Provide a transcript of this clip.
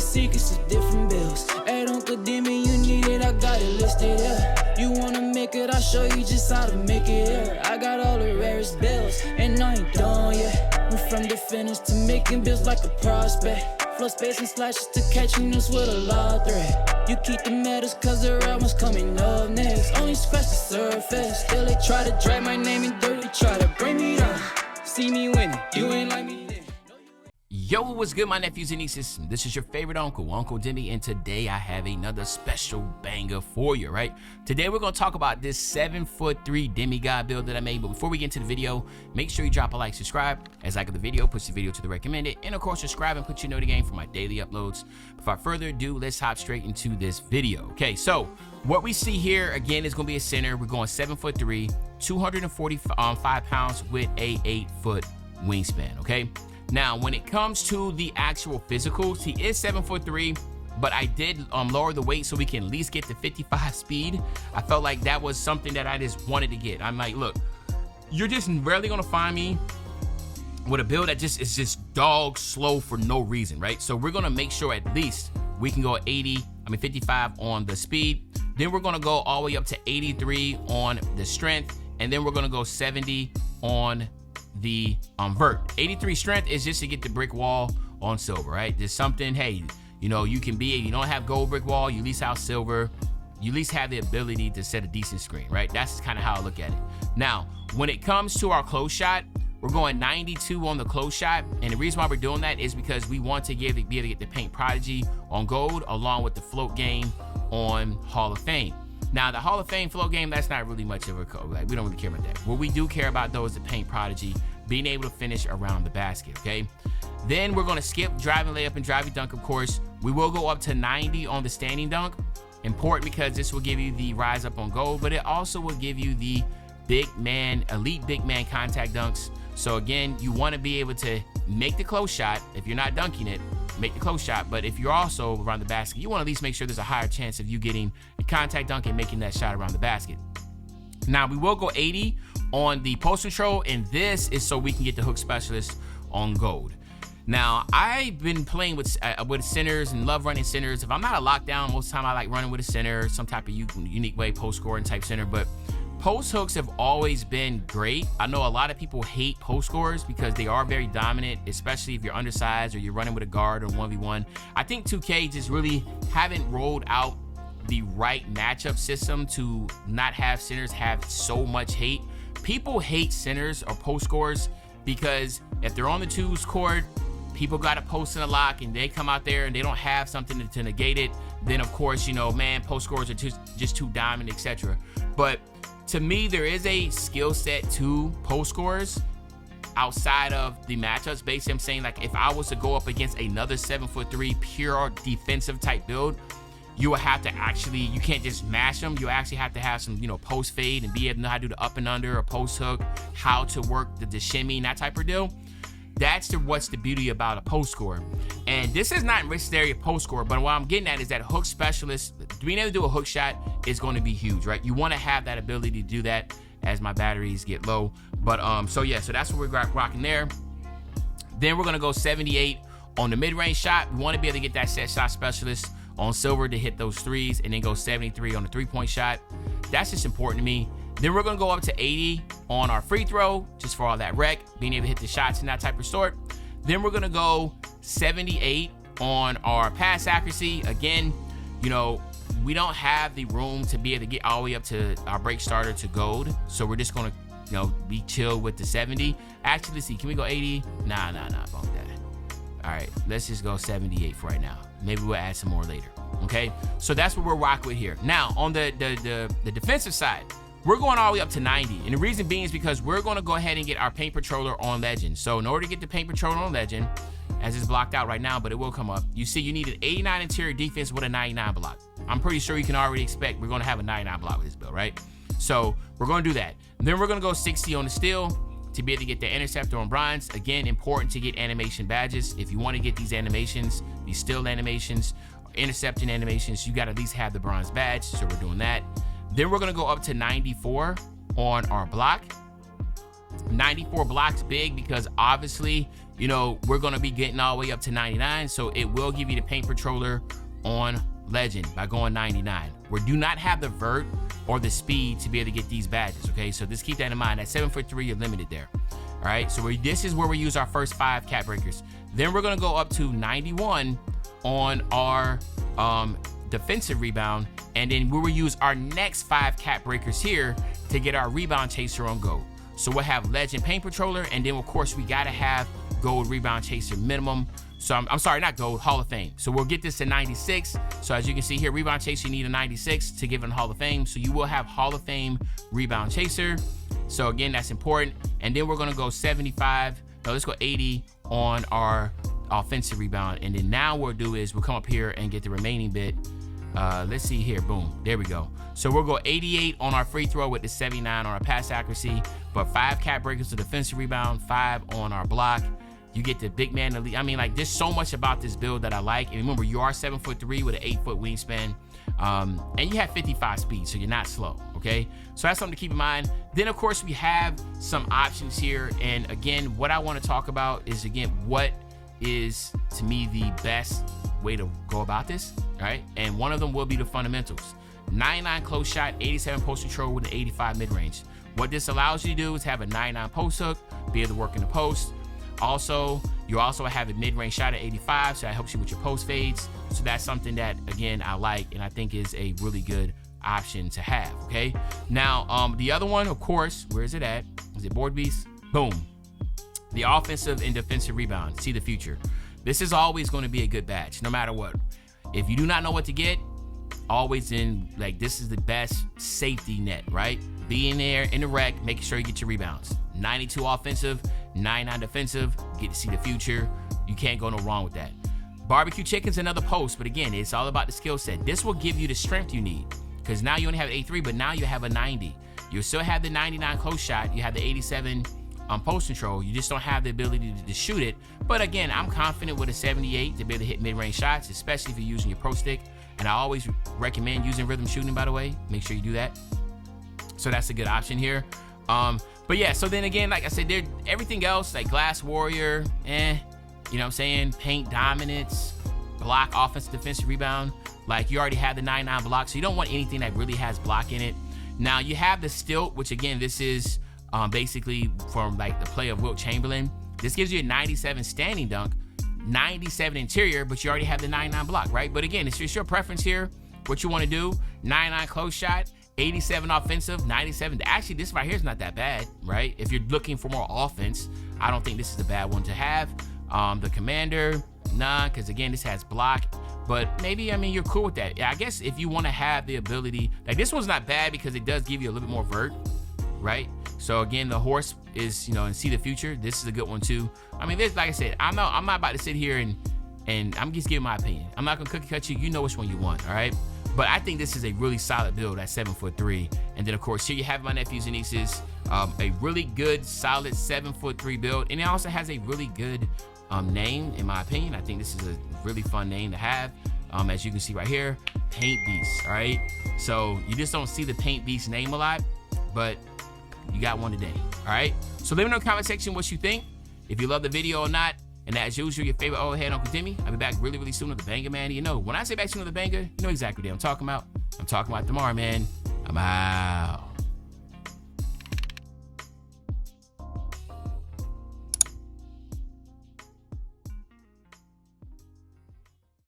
secrets of different bills. Hey, Uncle Demi, you need it, I got it listed, yeah. You wanna make it, I'll show you just how to make it, yeah. I got all the rarest bills, and I ain't done yet. Went from the finish to making bills like a prospect. Flow space and slashes to catching us with a lot of threat. You keep the medals cause the right one's coming up next. Only scratch the surface. Still they try to drag my name in dirt. They try to bring me down. See me winning. You ain't like me then. Yo, what's good, my nephews and nieces? This is your favorite uncle, Uncle Demi, and today I have another special banger for you, right? Today we're gonna talk about this 7'3" demigod build that I made, but before we get into the video, make sure you drop a like, subscribe, as like the video, push the video to the recommended, and of course subscribe and put your notification for my daily uploads. Without further ado, let's hop straight into this video. Okay, so what we see here, again, is gonna be a center. We're going 7'3", 245 pounds with a 8-foot wingspan, okay? Now, when it comes to the actual physicals, he is 7'3", but I did lower the weight so we can at least get to 55 speed. I felt like that was something that I just wanted to get. I'm like, look, you're just rarely gonna find me with a build that just is just dog slow for no reason, right? So we're gonna make sure at least we can go 55 on the speed. Then we're gonna go all the way up to 83 on the strength, and then we're gonna go 70 on the vert. 83 strength is just to get the brick wall on silver, right? There's something, hey, you know, you can be, you don't have gold brick wall, you at least have silver, you at least have the ability to set a decent screen, right? That's kind of how I look at it. Now, when it comes to our close shot, we're going 92 on the close shot, and the reason why we're doing that is because we want to be able to get the Paint Prodigy on gold along with the float game on Hall of Fame. Now, the Hall of Fame float game, that's not really much of a code. Like, we don't really care about that. What we do care about, though, is the Paint Prodigy, being able to finish around the basket, okay? Then we're going to skip driving layup and driving dunk, of course. We will go up to 90 on the standing dunk. Important because this will give you the rise up on gold, but it also will give you the big man, elite big man contact dunks. So again, you want to be able to make the close shot. If you're not dunking it, make the close shot. But if you're also around the basket, you want to at least make sure there's a higher chance of you getting a contact dunk and making that shot around the basket. Now, we will go 80 on the post control, and this is so we can get the hook specialist on gold. Now, I've been playing with centers and love running centers. If I'm not a lockdown, most of the time I like running with a center, some type of unique way, post scoring type center, but post hooks have always been great. I know a lot of people hate post scorers because they are very dominant, especially if you're undersized or you're running with a guard or 1v1. I think 2K just really haven't rolled out the right matchup system to not have centers have so much hate. People hate centers or post scorers because if they're on the twos court, people got to post in a lock and they come out there and they don't have something to negate it. Then of course, you know, man, post scorers are just too dominant, etc. But to me, there is a skill set to post scorers outside of the matchups. Basically, I'm saying, like, if I was to go up against another 7'3" pure defensive type build, you will have to actually, you can't just mash them. You actually have to have some, you know, post fade and be able to know how to do the up and under or post hook, how to work the shimmy and that type of deal. That's what's the beauty about a post scorer. And this is not necessarily a post scorer, but what I'm getting at is that hook specialist, being able to do a hook shot is going to be huge, right? You want to have that ability to do that as my batteries get low. But so yeah, so that's what we're rocking there. Then we're going to go 78 on the mid-range shot. We want to be able to get that set shot specialist on silver to hit those threes, and then go 73 on the three-point shot. That's just important to me. Then we're gonna go up to 80 on our free throw, just for all that rec, being able to hit the shots and that type of sort. Then we're gonna go 78 on our pass accuracy. Again, you know, we don't have the room to be able to get all the way up to our break starter to gold, so we're just gonna, you know, be chill with the 70. Actually, let's see, can we go 80? Nah, bump that. All right, let's just go 78 for right now. Maybe we'll add some more later, okay? So that's what we're rocking with here. Now, on the defensive side, we're going all the way up to 90. And the reason being is because we're gonna go ahead and get our Paint Patroller on Legend. So in order to get the Paint Patroller on Legend, as it's blocked out right now, but it will come up, you see you need an 89 interior defense with a 99 block. I'm pretty sure you can already expect we're gonna have a 99 block with this build, right? So we're gonna do that. And then we're gonna go 60 on the steal to be able to get the interceptor on bronze. Again, important to get animation badges. If you want to get these animations, these still animations, intercepting animations, you got to at least have the bronze badge. So we're doing that. Then we're going to go up to 94 on our block. 94 blocks big because obviously, you know, we're going to be getting all the way up to 99. So it will give you the paint patroller on legend by going 99. We do not have the vert or the speed to be able to get these badges. Okay, so just keep that in mind. At 7'3", you're limited there. All right, so this is where we use our first 5 cap breakers. Then we're going to go up to 91 on our defensive rebound, and then we will use our next 5 cap breakers here to get our rebound chaser on gold. So we'll have legend paint patroller, and then of course we gotta have gold rebound chaser minimum. So I'm sorry, not gold, Hall of Fame. So we'll get this to 96. So as you can see here, rebound chaser, you need a 96 to give it a Hall of Fame. So you will have Hall of Fame rebound chaser. So again, that's important. And then we're gonna go 75, no, let's go 80 on our offensive rebound. And then now what we'll do is we'll come up here and get the remaining bit. Let's see here, boom, there we go. So we'll go 88 on our free throw with the 79 on our pass accuracy, but 5 cap breakers to defensive rebound, 5 on our block. You get the big man elite. I mean, like, there's so much about this build that I like. And remember, you are 7'3" with an 8-foot wingspan, and you have 55 speed, so you're not slow. Okay, so that's something to keep in mind. Then of course we have some options here, and again, what I want to talk about is, again, what is to me the best way to go about this. All right, and one of them will be the fundamentals. 99 close shot, 87 post control with an 85 mid-range. What this allows you to do is have a 99 post hook, be able to work in the post. Also, you also have a mid-range shot at 85, so that helps you with your post fades. So that's something that, again, I like and I think is a really good option to have. Okay, now the other one, of course, where is it at? Is it Board Beast? Boom. The offensive and defensive rebound. See the future. This is always going to be a good badge, no matter what. If you do not know what to get, always in, like, this is the best safety net, right? Be in there in the rec, making sure you get your rebounds. 92 offensive, 99 defensive, get to see the future. You can't go no wrong with that. Barbecue chicken's another post, but again, it's all about the skill set. This will give you the strength you need, because now you only have 83, but now you have a 90. You still have the 99 close shot, you have the 87 post control. You just don't have the ability to shoot it. But again, I'm confident with a 78 to be able to hit mid-range shots, especially if you're using your pro stick. And I always recommend using rhythm shooting, by the way. Make sure you do that. So that's a good option here. But yeah, so then again, like I said, everything else, like Glass Warrior, you know what I'm saying? Paint dominance, block, offensive, defensive rebound. Like, you already have the 99 block, so you don't want anything that really has block in it. Now you have the stilt, which again, this is basically from like the play of Wilt Chamberlain. This gives you a 97 standing dunk, 97 interior, but you already have the 99 block, right? But again, it's just your preference here, what you want to do. 99 close shot, 87 offensive, 97. Actually, this right here is not that bad, right? If you're looking for more offense, I don't think this is a bad one to have. The Commander, nah, because again, this has block. But maybe, I mean, you're cool with that. Yeah, I guess if you want to have the ability, like, this one's not bad because it does give you a little bit more vert, right? So again, the horse is, you know, and see the future. This is a good one too. I mean, this, like I said, I'm not about to sit here and I'm just giving my opinion. I'm not gonna cookie cut you. You know which one you want, all right? But I think this is a really solid build at 7'3". And then of course, here you have my nephews and nieces, a really good, solid 7'3" build, and it also has a really good name, in my opinion. I think this is a really fun name to have. As you can see right here, Paint Beast, all right? So you just don't see the Paint Beast name a lot, but you got one today, all right? So let me know in the comment section what you think, if you love the video or not. And as usual, your favorite old head, Uncle Demi. I'll be back really, really soon with the banger, man. You know, when I say back soon with the banger, you know exactly what I'm talking about. I'm talking about tomorrow, man. I'm out.